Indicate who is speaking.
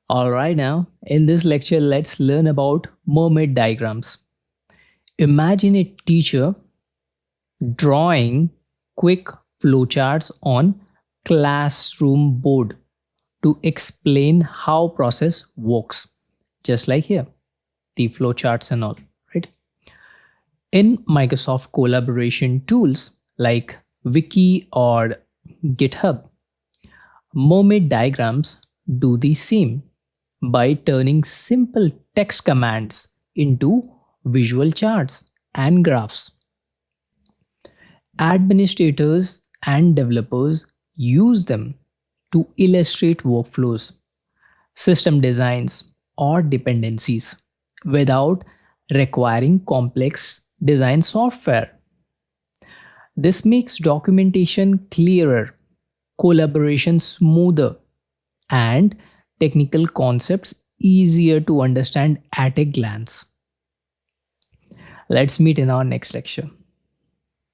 Speaker 1: Alright, now in this lecture, let's learn about mermaid diagrams. Imagine a teacher drawing quick flowcharts on classroom board to explain how process works. Just like here, the flowcharts and all, right? In Microsoft collaboration tools like Wiki or GitHub, mermaid diagrams do the same by turning simple text commands into visual charts and graphs. Administrators and developers use them to illustrate workflows, system designs, or dependencies without requiring complex design software. This makes documentation clearer, collaboration smoother, and technical concepts easier to understand at a glance. Let's meet in our next lecture.